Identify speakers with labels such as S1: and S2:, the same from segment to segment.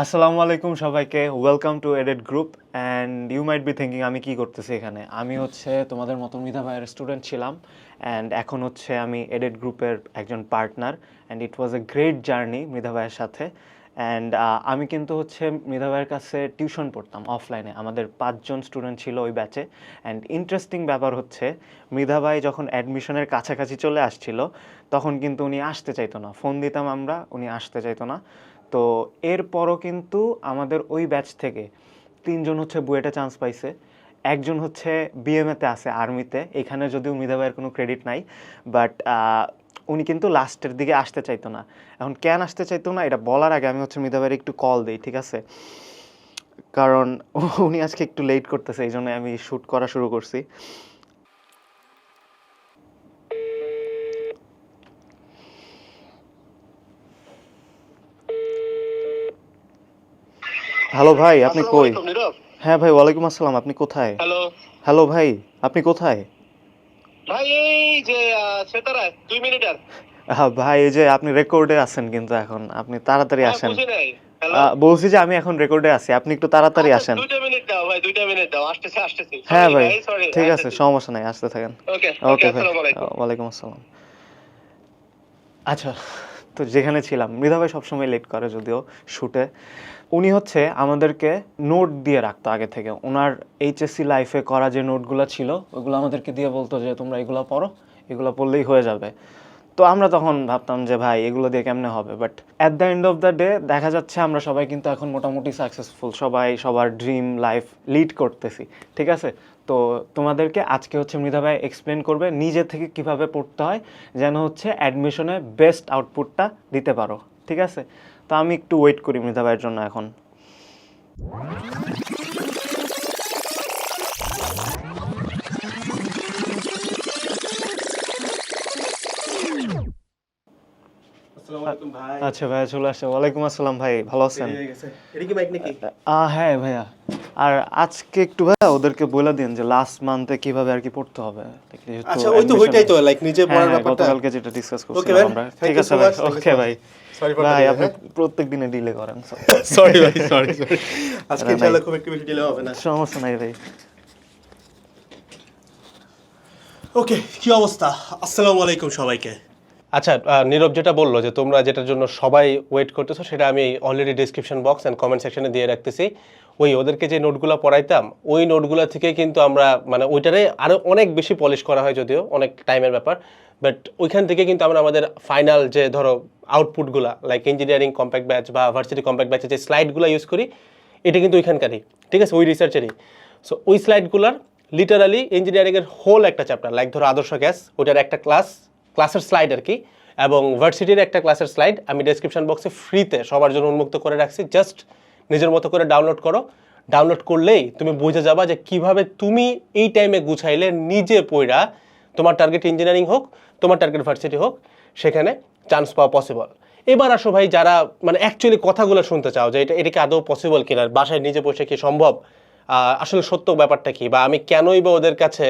S1: আসসালামু আলাইকুম সবাইকে, ওয়েলকাম টু এডেড group. And you might be thinking আমি কি করতেছি এখানে। আমি হচ্ছে তোমাদের মতো মৃধা ভাইয়ের স্টুডেন্ট ছিলাম, অ্যান্ড এখন হচ্ছে আমি এডেড গ্রুপের একজন partner. And it was a great journey Mridha ভাইয়ের সাথে। অ্যান্ড আমি কিন্তু হচ্ছে মৃধা ভাইয়ের কাছে টিউশন পড়তাম অফলাইনে। আমাদের 5জন স্টুডেন্ট ছিল ওই ব্যাচে। অ্যান্ড ইন্টারেস্টিং ব্যাপার হচ্ছে, মৃধা ভাই যখন অ্যাডমিশনের কাছাকাছি চলে আসছিল তখন কিন্তু উনি আসতে চাইতো না। ফোন দিতাম আমরা, উনি আসতে চাইতো না। তো এরপরও কিন্তু আমাদের ওই ব্যাচ থেকে 3জন হচ্ছে বুয়েটে চান্স পাইছে, একজন হচ্ছে বিএমএতে আছে আর্মিতে। এখানে যদিও মৃধা ভাইয়ের কোনো ক্রেডিট নাই, বাট উনি কিন্তু লাস্টের দিকে আসতে চাইতো না। এখন কেন আসতে চাইতো না এটা বলার আগে আমি হচ্ছে মৃধা ভাইয়ের একটু কল দিই, ঠিক আছে? কারণ উনি আজকে একটু লেট করতেছে, এই জন্য আমি শ্যুট করা শুরু করছি। হ্যালো ভাই, আপনি
S2: আসসালামু
S1: কই?
S2: আলাইকুম নীরব।
S1: হ্যাঁ ভাই, ওয়ালাইকুম আসসালাম। আপনি কোথায়?
S2: হ্যালো
S1: হ্যালো ভাই, আপনি কোথায়?
S2: ভাই, এই যে সেতারায় 2 মিনিট আর।
S1: হ্যাঁ ভাই, এই যে আপনি রেকর্ডে আছেন, কিন্তু এখন আপনি তাড়াতাড়ি
S2: হ্যাঁ,
S1: আসেন।
S2: বুঝি নাই। হ্যালো,
S1: বলছি যে আমি এখন রেকর্ডে আছি, আপনি একটু তাড়াতাড়ি
S2: আচ্ছা
S1: আসেন।
S2: 2টা মিনিট দাও ভাই, 2টা মিনিট দাও, আসতেছি আসতেছি।
S1: হ্যাঁ
S2: সরি
S1: ভাই,
S2: ভাই, সরি,
S1: ঠিক আছে,
S2: আসতেছি।
S1: সমস্যা নাই, আসতে থাকেন।
S2: ওকে ওকে,
S1: ওকে ভাই,
S2: আসসালামু আলাইকুম।
S1: ওয়ালাইকুম আসসালাম। আচ্ছা, তো যেখানে ছিলাম, মৃধা ভাই সবসময় লেট করে যদিও শ্যুটে। উনি হচ্ছে আমাদেরকে নোট দিয়ে রাখতো আগে থেকে। ওনার এইচএসসি লাইফে করা যে নোটগুলো ছিল ওগুলো আমাদেরকে দিয়ে বলতো যে তোমরা এগুলো পড়ো, এগুলো পড়লেই হয়ে যাবে। তো আমরা তখন ভাবতাম যে ভাই এগুলো দিয়ে কেমনে হবে, but at the end of the day দেখা যাচ্ছে আমরা সবাই কিন্তু এখন মোটামুটি সাকসেসফুল, সবাই সবার ড্রিম লাইফ লিড করতেছি, ঠিক আছে? তো তোমাদেরকে আজকে হচ্ছে মৃধা ভাই এক্সপ্লেন করবে নিজে থেকে কিভাবে পড়তে হয়, যেন হচ্ছে অ্যাডমিশনে বেস্ট আউটপুটটা দিতে পারো, ঠিক আছে? তো আমি একটু ওয়েট করি মৃধা ভাইয়ের জন্য এখন।
S3: আসসালামু আলাইকুম ভাই।
S1: আচ্ছা ভাইয়া চলে আসছে। ওয়ালাইকুম আসসালাম ভাই, ভালো আছেন?
S3: দেরি হয়ে গেছে। এটা কি মাইক নাকি?
S1: হ্যাঁ ভাইয়া। আর আজকে একটু ভাইয়া ওদেরকে বলে দিন যে লাস্ট মান্থে কিভাবে আর কি পড়তে হবে। যেহেতু
S3: আচ্ছা, ওই তো
S1: admission-
S3: ওইটাই তো লাইক নিজে
S1: হ্যাঁ,
S3: পড়ার
S1: হ্যাঁ,
S3: ব্যাপারটা।
S1: গতকালকে যেটা ডিসকাস
S3: ওকে
S1: করছিলাম
S3: ভাই,
S1: আমরা।
S3: thank
S1: ঠিক
S3: you
S1: আছে
S3: so
S1: ভাই,
S3: much, thank you
S1: okay
S3: so much.
S1: ভাই।
S3: Sorry for the
S1: ভাই
S3: delay,
S1: আপনি
S3: হ্যাঁ?
S1: প্রত্যেক দিনে ডিলে করেন।
S3: সরি ভাই, সরি সরি। আজকে
S1: না,
S3: ইনশাআল্লাহ
S1: নাই।
S3: খুব একটু বেশি ডিলে হবে না।
S1: সমস্যা নাই ভাই।
S3: ওকে, কি অবস্থা? আসসালামু আলাইকুম সবাইকে। আচ্ছা, নীরব যেটা বললো যে তোমরা যেটার জন্য সবাই ওয়েট করতেছো সেটা আমি already description box and comment সেকশনে দিয়ে রাখতেছি। ওদেরকে যে নোটগুলো পড়াইতাম ওই নোটগুলো থেকে কিন্তু আমরা মানে ওইটারে আরও অনেক বেশি পলিশ করা হয়, যদিও অনেক টাইমের ব্যাপার, বাট ওইখান থেকে কিন্তু আমরা আমাদের ফাইনাল যে ধরো আউটপুটগুলো লাইক ইঞ্জিনিয়ারিং কম্প্যাক্ট ব্যাচ বা ভার্সিটি কম্প্যাক্ট ব্যাচের যে স্লাইডগুলো ইউজ করি এটা কিন্তু ওইখানকারই, ঠিক আছে, ওই রিসার্চেরই। সো ওই স্লাইডগুলোর লিটারালি ইঞ্জিনিয়ারিংয়ের হোল একটা চ্যাপ্টার লাইক ধরো আদর্শ গ্যাস, ওটার একটা ক্লাসের স্লাইড আর কি, এবং ভার্সিটির একটা ক্লাসের স্লাইড আমি ডেসক্রিপশন বক্সে ফ্রিতে সবার জন্য উন্মুক্ত করে রাখছি। জাস্ট নিজের মতো করে ডাউনলোড করো। ডাউনলোড করলেই তুমি বুঝে যাবা যে কিভাবে তুমি এই টাইমে গুছাইলে নিজে পড়া তোমার টার্গেট ইঞ্জিনিয়ারিং হোক, তোমার টার্গেট ভার্সিটি হোক, সেখানে চান্স পাওয়া পসিবল। এবার আসো ভাই, যারা মানে অ্যাকচুয়ালি কথাগুলো শুনতে চাও যে এটা কি আদৌ পসিবল কিনা, বাসায় নিজে বসে কি সম্ভব, আসলে সত্য ব্যাপারটা কি, বা আমি কেনই বা ওদের কাছে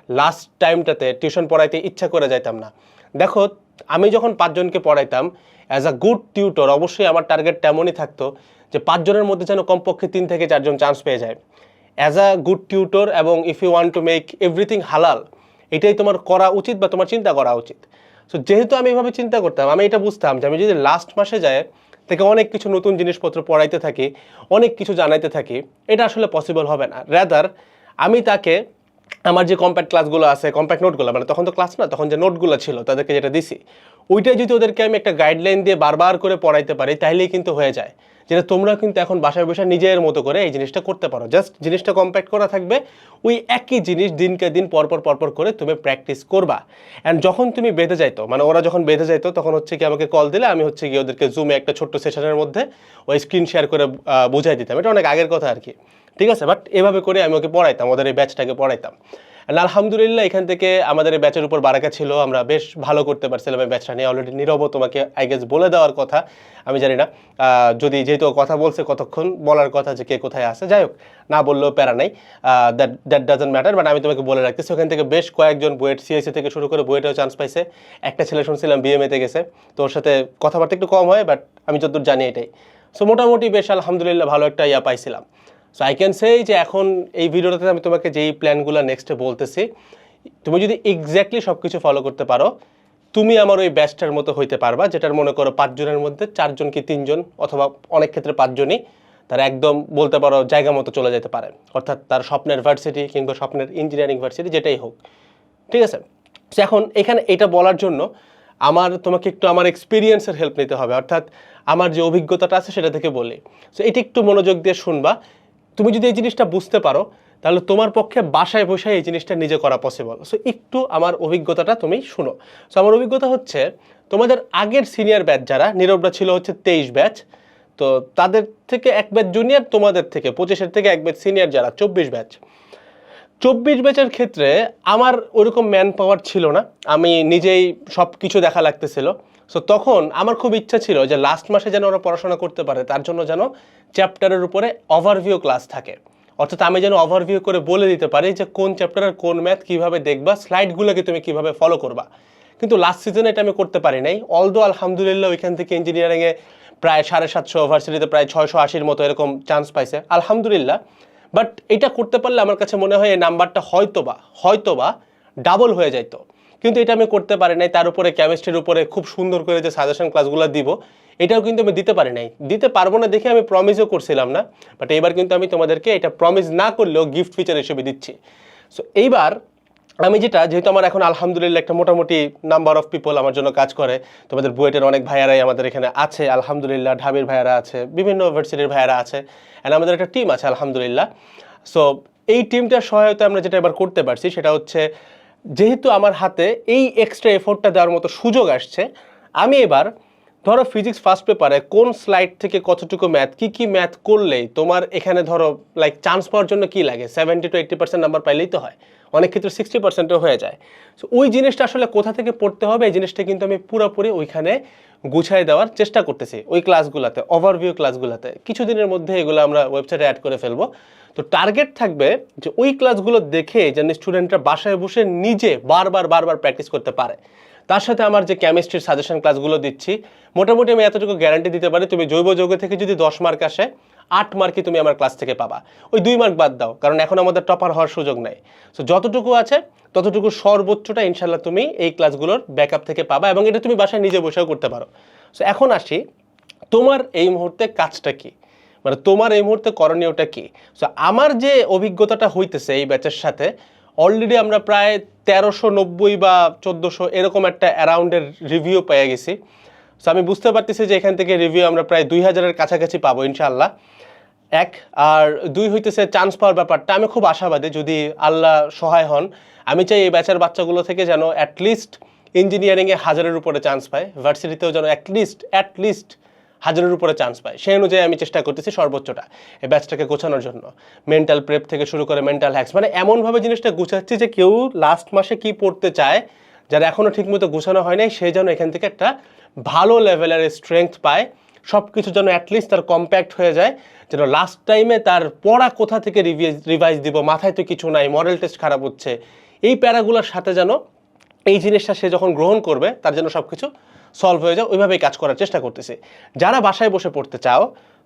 S3: লাস্ট টাইমটাতে টিউশন পড়াইতে ইচ্ছা করে যাইতাম না। দেখো, আমি যখন 5জনকে পড়াইতাম অ্যাজ আ গুড টিউটর, অবশ্যই আমার টার্গেট তেমনই থাকতো যে 5জনের মধ্যে যেন কমপক্ষে 3 থেকে 4জন চান্স পেয়ে যায় অ্যাজ আ গুড টিউটর। এবং if you want to make everything হালাল, এটাই তোমার করা উচিত বা তোমার চিন্তা করা উচিত। সো যেহেতু আমি এভাবে চিন্তা করতাম, আমি এটা বুঝতাম যে আমি যদি লাস্ট মাসে যায় থেকে অনেক কিছু নতুন জিনিসপত্র পড়াইতে থাকি, অনেক কিছু জানাইতে থাকি, এটা আসলে পসিবল হবে না। রেদার আমি তাকে আমার যে কম্প্যাক্ট ক্লাসগুলো আছে, কম্প্যাক্ট নোটগুলো, মানে তখন তো ক্লাস না, তখন যে নোটগুলো ছিল তাদেরকে যেটা দিছি, ওইটাই যদি ওদেরকে আমি একটা গাইডলাইন দিয়ে বারবার করে পড়াইতে পারি তাহলেই কিন্তু হয়ে যায়। যেটা তোমরা কিন্তু এখন বাসায় বসে নিজের মতো করে এই জিনিসটা করতে পারো। জাস্ট জিনিসটা কম্প্যাক্ট করা থাকবে, ওই একই জিনিস দিনকে দিন পরপর করে তুমি প্র্যাকটিস করবা। অ্যান্ড যখন তুমি বেঁধে যাইতো, মানে ওরা যখন বেঁধে যাইতো, তখন হচ্ছে কি আমাকে কল দিলে আমি হচ্ছে কি ওদেরকে জুমে একটা ছোট্ট সেশনের মধ্যে ওই স্ক্রিন শেয়ার করে বুঝাই দিতাম। এটা অনেক আগের কথা আর কি, ঠিক আছে? বাট এভাবে করে আমি ওকে পড়াইতাম, ওদের এই ব্যাচটাকে পড়াইতাম। আলহামদুলিল্লাহ এখান থেকে আমাদের এই ব্যাচের উপর বারাকা ছিল, আমরা বেশ ভালো করতে পারছিলাম এই ব্যাচটা নিয়ে। অলরেডি নীরবও তোমাকে আই গেস বলে দেওয়ার কথা, আমি জানি না যদি যেহেতু কথা বলছে কতক্ষণ বলার কথা যে কে কোথায় আছে, যাই হোক, না বললেও প্যারা নাই, দ্যাট ডাজন্ট ম্যাটার। বাট আমি তোমাকে বলে রাখতেছি ওখান থেকে বেশ কয়েকজন বুয়েট সিএসসি থেকে শুরু করে বুয়েটেও চান্স পাইছে। একটা ছেলে শুনছিলাম বিএমএতে গেছে, তো ওর সাথে কথাবার্তা একটু কম হয়, বাট আমি যতদূর জানি এটাই। সো মোটামুটি বেশ আলহামদুলিল্লাহ ভালো একটা ইয়া পাইছিলাম। সো আই ক্যান সে যে এখন এই ভিডিওটাতে আমি তোমাকে যেই প্ল্যানগুলো নেক্সটে বলতেছি, তুমি যদি এক্স্যাক্টলি সব কিছু ফলো করতে পারো, তুমি আমার ওই ব্যাচটার মতো হইতে পারবা, যেটার মনে করো 5 জনের মধ্যে 4 জন কি 3 জন অথবা অনেক ক্ষেত্রে 5 জনই তারা একদম বলতে পারো জায়গা মতো চলে যেতে পারে, অর্থাৎ তার স্বপ্নের ভার্সিটি কিংবা স্বপ্নের ইঞ্জিনিয়ারিং ভার্সিটি যেটাই হোক, ঠিক আছে। সো এখন এখানে এটা বলার জন্য তোমাকে একটু আমার এক্সপিরিয়েন্সের হেল্প নিতে হবে, অর্থাৎ আমার যে অভিজ্ঞতাটা আছে সেটা থেকে বলি। সো এটা একটু মনোযোগ দিয়ে শুনবা। তুমি যদি এই জিনিসটা বুঝতে পারো তাহলে তোমার পক্ষে বাসায় বসে এই জিনিসটা নিজে করা পসিবল। সো একটু আমার অভিজ্ঞতাটা তুমি শুনো। সো আমার অভিজ্ঞতা হচ্ছে, তোমাদের আগের সিনিয়র ব্যাচ যারা নীরবরা ছিল হচ্ছে 23 ব্যাচ, তো তাদের থেকে এক ব্যাচ জুনিয়র, তোমাদের থেকে 25-এর থেকে এক ব্যাচ সিনিয়র যারা 24 ব্যাচ। 24 ব্যাচের ক্ষেত্রে আমার ওইরকম ম্যান পাওয়ার ছিল না, আমি নিজেই সব কিছু দেখা লাগতেছিল। সো তখন আমার খুব ইচ্ছা ছিল যে লাস্ট মাসে যেন ওরা পড়াশোনা করতে পারে, তার জন্য যেন চ্যাপ্টারের উপরে ওভারভিউ ক্লাস থাকে, অর্থাৎ আমি যেন ওভারভিউ করে বলে দিতে পারি যে কোন চ্যাপ্টারের কোন ম্যাথ কীভাবে দেখবা, স্লাইডগুলোকে তুমি কীভাবে ফলো করবা। কিন্তু লাস্ট সিজনে এটা আমি করতে পারি নাই। অলদো আলহামদুলিল্লাহ ওইখান থেকে ইঞ্জিনিয়ারিংয়ে প্রায় 750, ভার্সিটিতে প্রায় 680-র মতো এরকম চান্স পাইছে আলহামদুলিল্লাহ। বাট এটা করতে পারলে আমার কাছে মনে হয় এই নাম্বারটা হয়তোবা ডাবল হয়ে যাইতো, কিন্তু এটা আমি করতে পারি নাই। তার উপরে কেমিস্ট্রির উপরে খুব সুন্দর করে যে সাজেশন ক্লাসগুলো দিব, এটাও কিন্তু আমি দিতে পারি নাই, দিতে পারবো না দেখে আমি প্রমিসও করছিলাম না। বাট এইবার কিন্তু আমি তোমাদেরকে এটা প্রমিস না করলেও গিফট ফিচার হিসেবে দিচ্ছি। সো এইবার আমি যেহেতু আমার এখন আলহামদুলিল্লাহ একটা মোটামুটি নাম্বার অফ পিপল আমার জন্য কাজ করে, তোমাদের বুয়েটের অনেক ভাইয়ারাই আমাদের এখানে আছে আলহামদুলিল্লাহ, ঢাবির ভাইয়ারা আছে, বিভিন্ন ইউনিভার্সিটির ভাইয়ারা আছে, অ্যান্ড আমাদের একটা টিম আছে আলহামদুলিল্লাহ। সো এই টিমটার সহায়তা আমরা যেটা এবার করতে পারছি সেটা হচ্ছে, যেহেতু আমার হাতে এই এক্সট্রা এফোর্টটা দেওয়ার মতো সুযোগ আসছে, আমি এবার ধরো ফিজিক্স ফার্স্ট পেপারে কোন স্লাইড থেকে কতটুকু ম্যাথ, কী ম্যাথ করলেই তোমার এখানে ধরো লাইক চান্স পাওয়ার জন্য কি লাগে, 70 to 80% নাম্বার পাইলেই তো হয়, অনেক ক্ষেত্রে 60%ও হয়ে যায়। সো ওই জিনিসটা আসলে কোথা থেকে পড়তে হবে, এই জিনিসটা কিন্তু আমি পুরোপুরি ওইখানে গুছাই দেওয়ার চেষ্টা করতেছি ওই ক্লাসগুলোতে, ওভারভিউ ক্লাসগুলোতে। কিছুদিনের মধ্যে এগুলো আমরা ওয়েবসাইটে অ্যাড করে ফেলবো। তো টার্গেট থাকবে যে ওই ক্লাসগুলো দেখে যেন স্টুডেন্টরা বাসায় বসে নিজে বারবার প্র্যাকটিস করতে পারে। তার সাথে আমার যে কেমিস্ট্রির সাজেশন ক্লাসগুলো দিচ্ছি, মোটামুটি আমি এতটুকু গ্যারান্টি দিতে পারি, তুমি জৈব যৌগ থেকে যদি 10 মার্ক আসে, 8 মার্কই তুমি আমার ক্লাস থেকে পাবা। ওই 2 মার্ক বাদ দাও, কারণ এখন আমাদের টপার হওয়ার সুযোগ নেই। সো যতটুকু আছে ততটুকু সর্বোচ্চটা ইনশাল্লাহ তুমি এই ক্লাসগুলোর ব্যাকআপ থেকে পাবা, এবং এটা তুমি বাসায় নিজে বসেও করতে পারো। সো এখন আসি, তোমার এই মুহূর্তে কাজটা কি, মানে তোমার এই মুহূর্তে করণীয়টা কি। সো আমার যে অভিজ্ঞতাটা হইতেছে এই ব্যাচের সাথে, অলরেডি আমরা প্রায় 1390 বা 1400 এরকম একটা অ্যারাউন্ডের রিভিউ পেয়ে গেছি। সো আমি বুঝতে পারতেছি যে এখান থেকে রিভিউ আমরা প্রায় 2000-এর কাছাকাছি পাবো ইনশাআল্লাহ। এক আর দুই হইতেছে চান্স পাওয়ার ব্যাপারটা, আমি খুব আশাবাদী, যদি আল্লাহ সহায় হন। আমি চাই এই ব্যাচের বাচ্চাগুলো থেকে যেন অ্যাটলিস্ট ইঞ্জিনিয়ারিংয়ে 1000-এর উপরে চান্স পায়, ভার্সিটিতেও যেন অ্যাটলিস্ট 1000-এর উপরে চান্স পায়। সেই অনুযায়ী আমি চেষ্টা করতেছি সর্বোচ্চটা এই ব্যাচটাকে গোছানোর জন্য। মেন্টাল প্রেপ থেকে শুরু করে মেন্টাল হ্যাক্স, মানে এমনভাবে জিনিসটা গুছাচ্ছি যে কেউ লাস্ট মাসে কি পড়তে চায়, যারা এখনও ঠিকমতো গোছানো হয় নাই, সে যেন এখান থেকে একটা ভালো লেভেলের স্ট্রেংথ পায়, সব কিছু যেন অ্যাটলিস্ট তার কম্প্যাক্ট হয়ে যায়, যেন লাস্ট টাইমে তার পড়া কোথা থেকে রিভাইজ দিব, মাথায় তো কিছু নাই, মডেল টেস্ট খারাপ হচ্ছে, এই প্যারাগুলোর সাথে যেন এই জিনিসটা সে যখন গ্রহণ করবে তার জন্য সব কিছু সলভ হয়ে যায়। ওইভাবেই কাজ করার চেষ্টা করতেছি। যারা বাসায় বসে পড়তে চাও,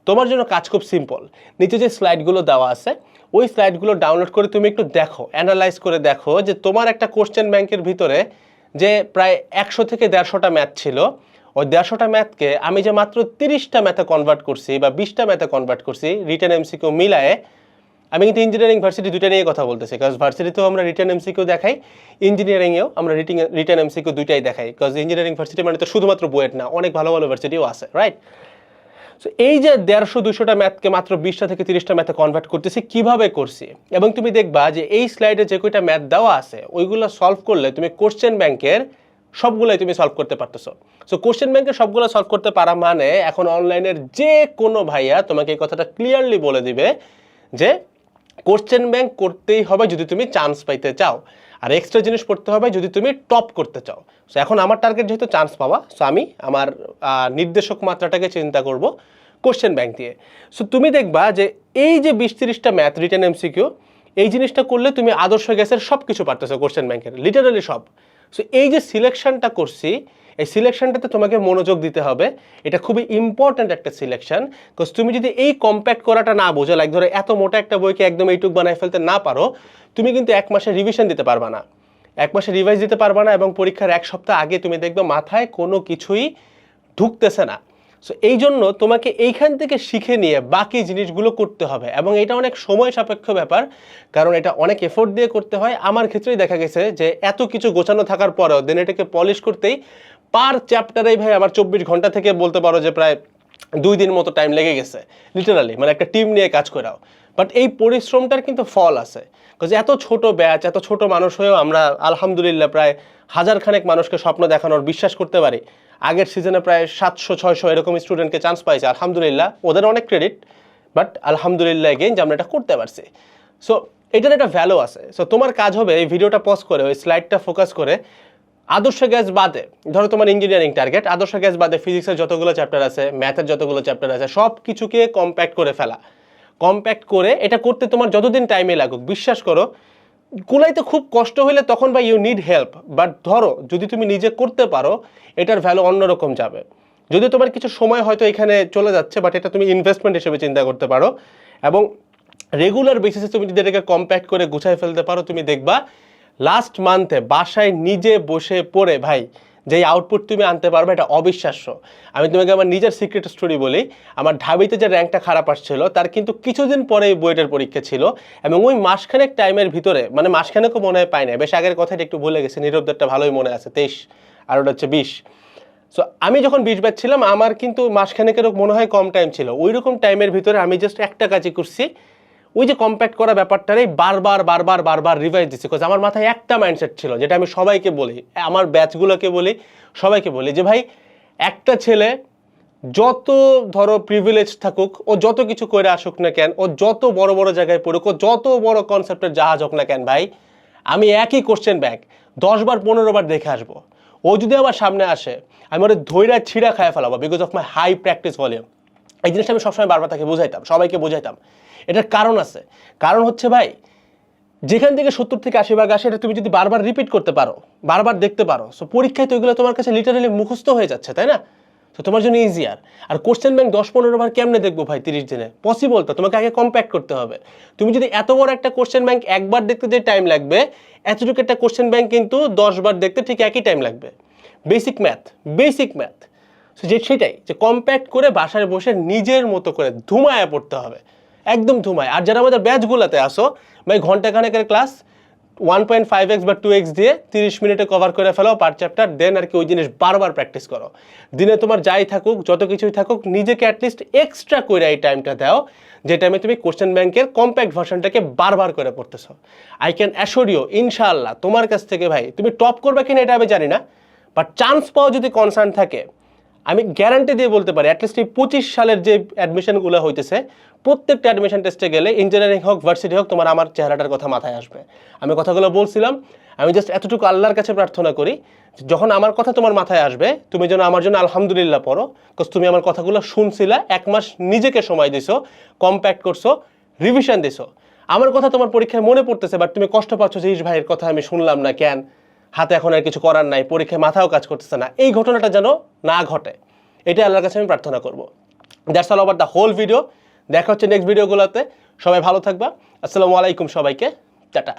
S3: তোমার জন্য কাজ খুব সিম্পল। নিচে যে স্লাইডগুলো দেওয়া আছে, ওই স্লাইডগুলো ডাউনলোড করে তুমি একটু দেখো, অ্যানালাইজ করে দেখো যে তোমার একটা কোশ্চেন ব্যাংকের ভিতরে যে প্রায় 100 থেকে 150টা ম্যাথ ছিল, ওই 150টা ম্যাথকে আমি যে মাত্র 30টা ম্যাথে কনভার্ট করছি বা 20টা ম্যাথে কনভার্ট করছি রিটেন এমসিকিউ মিলায়ে। আমি কিন্তু ইঞ্জিনিয়ারিং ভার্সিটি দুইটা নিয়ে কথা বলতেছি, বিকজ ভার্সিটিতেও আমরা রিটেন এমসিকিউ দেখাই, ইঞ্জিনিয়ারিংয়েও আমরা রিটেন এমসিকিউ দুইটাই দেখাই, বিকজ ইঞ্জিনিয়ারিং ভার্সিটি মানে তো শুধুমাত্র বুয়েট না, অনেক ভালো ভার্সিটিও আছে, রাইট? সো এই যে 150-200টা ম্যাথকে মাত্র 20টা থেকে 30টা ম্যাথে কনভার্ট করতেছি, কিভাবে করছি, এবং তুমি দেখবা যে এই স্লাইডে যে কয়টা ম্যাথ দেওয়া আছে ওইগুলো সলভ করলে তুমি কোশ্চেন ব্যাংকের সবগুলোই তুমি সলভ করতে পারতেছো। সো কোশ্চেন ব্যাংকের সবগুলো সলভ করতে পারা মানে এখন অনলাইনের যে কোনো ভাইয়া তোমাকে এই কথাটা ক্লিয়ারলি বলে দিবে যে কোশ্চেন ব্যাংক করতেই হবে যদি তুমি চান্স পাইতে চাও, আর এক্সট্রা জিনিস পড়তে হবে যদি তুমি টপ করতে চাও। সো এখন আমার টার্গেট যেহেতু চান্স পাওয়া, সো আমি আমার নির্দেশক মাত্রাটাকে চিন্তা করব কোশ্চেন ব্যাংক দিয়ে। সো তুমি দেখবা যে এই যে 20-30টা ম্যাথ রিটেন এমসিকিউ, এই জিনিসটা করলে তুমি আদর্শ গ্যাসের সব কিছু পারতেছো কোশ্চেন ব্যাংকের, লিটারালি সব। সো এই যে সিলেকশনটা করছি, এই সিলেকশনটাতে তোমাকে মনোযোগ দিতে হবে। এটা খুবই ইম্পর্ট্যান্ট একটা সিলেকশন, বিকজ তুমি যদি এই কম্প্যাক্ট করাটা না বোঝো, লাইক ধরো এত মোটা একটা বইকে একদম এইটুক বানায় ফেলতে না পারো, তুমি কিন্তু 1 মাসে রিভিশন দিতে পারবা না, 1 মাসে রিভাইজ দিতে পারবা না, এবং পরীক্ষার 1 সপ্তাহ আগে তুমি দেখবে মাথায় কোনো কিছুই ঢুকতেছে না। সো এই জন্য তোমাকে এইখান থেকে শিখে নিয়ে বাকি জিনিসগুলো করতে হবে, এবং এটা অনেক সময় সাপেক্ষ ব্যাপার, কারণ এটা অনেক এফোর্ট দিয়ে করতে হয়। আমার ক্ষেত্রেই দেখা গেছে যে এত কিছু গোছানো থাকার পরেও দেন এটাকে পলিশ করতেই পার চ্যাপ্টারেই ভাই আমার 24 ঘন্টা থেকে বলতে পারো যে প্রায় 2 দিন মতো টাইম লেগে গেছে, লিটারালি, মানে একটা টিম নিয়ে কাজ করাও। বাট এই পরিশ্রমটার কিন্তু ফল আছে, বিকজ এত ছোট ব্যাচ, এত ছোট মানুষ হয়েও আমরা আলহামদুলিল্লাহ প্রায় 1000 খানেক মানুষকে স্বপ্ন দেখানোর বিশ্বাস করতে পারি। আগের সিজনে প্রায় 700-600 এরকম স্টুডেন্টকে চান্স পাইছে, আলহামদুলিল্লাহ, ওদের অনেক ক্রেডিট, বাট আলহামদুলিল্লাহ এগেইন যে আমরা এটা করতে পারছি। সো এটার একটা ভ্যালু আছে। সো তোমার কাজ হবে এই ভিডিওটা পজ করে ওই স্লাইডটা ফোকাস করে আদর্শ গ্যাস বাদে, ধরো তোমার ইঞ্জিনিয়ারিং টার্গেট, আদর্শ গ্যাস বাদে ফিজিক্সের যতগুলো চ্যাপ্টার আছে, ম্যাথের যতগুলো চ্যাপ্টার আছে, সব কিছুকে কম্প্যাক্ট করে ফেলা। কম্প্যাক্ট করে এটা করতে তোমার যতদিন টাইমে লাগুক, বিশ্বাস করো কুলাইতে খুব কষ্ট হলে তখন বা ইউ নিড হেল্প, বাট ধরো যদি তুমি নিজে করতে পারো এটার ভ্যালু অন্যরকম যাবে। যদি তোমার কিছু সময় হয়তো এখানে চলে যাচ্ছে, বাট এটা তুমি ইনভেস্টমেন্ট হিসেবে চিন্তা করতে পারো, এবং রেগুলার বেসিসে তুমি যদি এটাকে কম্প্যাক্ট করে গুছাই ফেলতে পারো, তুমি দেখবা লাস্ট মান্থে বাসায় নিজে বসে পড়ে ভাই যেই আউটপুট তুমি আনতে পারবে এটা অবিশ্বাস্য। আমি তোমাকে আমার নিজের সিক্রেট স্টোরি বলি, আমার ঢাবিতে যে র্যাঙ্কটা খারাপ আসছিল তার কিন্তু কিছুদিন পরে বুয়েটের পরীক্ষা ছিল, এবং ওই মাসখানেক টাইমের ভিতরে, মানে মাসখানেকও মনে হয় পাই না, বেশ আগের কথাটা একটু ভুলে গেছে, নীরবদেরটা ভালোই মনে আছে 23 আর ওটা হচ্ছে 20। সো আমি যখন 20 ব্যাচ ছিলাম আমার কিন্তু মাসখানেকেরও মনে হয় কম টাইম ছিল, ওই রকম টাইমের ভিতরে আমি জাস্ট একটা কাজই করছি, ওই যে কম্প্যাক্ট করা ব্যাপারটারই বারবার রিভাইজ দিচ্ছি, বিকজ আমার মাথায় একটা মাইন্ডসেট ছিল, যেটা আমি সবাইকে বলি, আমার ব্যাচগুলোকে বলি, সবাইকে বলি যে ভাই একটা ছেলে যত ধরো প্রিভিলেজ থাকুক, ও যত কিছু করে আসুক না কেন, ও যত বড় বড় জায়গায় পড়ুক, ও যত বড় কনসেপ্টের জাহাজ হোক না কেন ভাই, আমি একই কোশ্চেন ব্যাংক 10 বার 15 বার দেখে আসবো। ও যদি আমার সামনে আসে আমি ওর ধৈর্য ছিঁড়া খায় ফেলাবো, because of my high practice volume. এই জিনিসটা আমি সবসময় বারবার তাকে বুঝাইতাম, সবাইকে বুঝাইতাম। এটার কারণ আছে, কারণ হচ্ছে ভাই যেখান থেকে 70 থেকে 80 ভাগ আসে এটা তুমি যদি বারবার রিপিট করতে পারো, বারবার দেখতে পারো, সো পরীক্ষায় তো এগুলো তোমার কাছে লিটারালি মুখস্থ হয়ে যাচ্ছে, তাই না? তো তোমার জন্য ইজিয়ার। আর কোশ্চেন ব্যাংক 10-15 বার কেমনে দেখবো ভাই 30 দিনে? পসিবল তো, তোমাকে আগে কম্প্যাক্ট করতে হবে। তুমি যদি এত বড় একটা কোশ্চেন ব্যাংক একবার দেখতে যে টাইম লাগবে, এতটুকু একটা কোশ্চেন ব্যাংক কিন্তু 10 বার দেখতে ঠিক একই টাইম লাগবে। Basic math. সো সেটাই যে কম্প্যাক্ট করে বাসায় বসে নিজের মতো করে ধুমায়া পড়তে হবে, একদম ধুমায়। আর যারা আমাদের ব্যাচগুলোতে আসো ভাই, ঘন্টাখানেকের ক্লাস 1.5x বা 2x দিয়ে 30 মিনিটে কভার করে ফেলো পার চ্যাপ্টার, দেন আর কি ওই জিনিস বারবার প্র্যাকটিস করো। দিনে তোমার যাই থাকুক, যত কিছুই থাকুক, নিজেকে অ্যাটলিস্ট এক্সট্রা করে এই টাইমটা দাও, যে টাইমে তুমি কোশ্চেন ব্যাংকের কম্প্যাক্ট ভার্সনটাকে বারবার করে পড়তেছো। আই ক্যান অ্যাশোর ইউ ইনশাআল্লাহ তোমার কাছ থেকে ভাই তুমি টপ করবে কিনা এটা আমি জানি না, বাট চান্স পাওয়া যদি কনসার্ন থাকে, আমি গ্যারান্টি দিয়ে বলতে পারি অ্যাটলিস্ট এই 25 সালের যে অ্যাডমিশনগুলো হইতেছে প্রত্যেকটা অ্যাডমিশন টেস্টে গেলে ইঞ্জিনিয়ারিং হোক ভার্সিটি হোক, তোমার আমার চেহারাটার কথা মাথায় আসবে। আমি কথাগুলো বলছিলাম, আমি জাস্ট এতটুকু আল্লাহর কাছে প্রার্থনা করি যখন আমার কথা তোমার মাথায় আসবে তুমি যেন আমার জন্য আলহামদুলিল্লাহ পড়ো, বিকজ তুমি আমার কথাগুলো শুনছিলা, 1 মাস নিজেকে সময় দিছো, কম্প্যাক্ট করছো, রিভিশন দিছো। আমার কথা তোমার পরীক্ষায় মনে পড়তেছে, বাট তুমি কষ্ট পাচ্ছ যে ইস ভাইয়ের কথা আমি শুনলাম না কেন, হাতে এখন আর কিছু করার নাই, পরীক্ষায় মাথাও কাজ করতেছে না। এই ঘটনাটা যেন না ঘটে, এটাই আল্লাহর কাছে আমি প্রার্থনা করবো। That's all over the whole video. দেখা হচ্ছে নেক্সট ভিডিওগুলোতে। সবাই ভালো থাকবা। আসসালামু আলাইকুম সবাইকে, টাটা।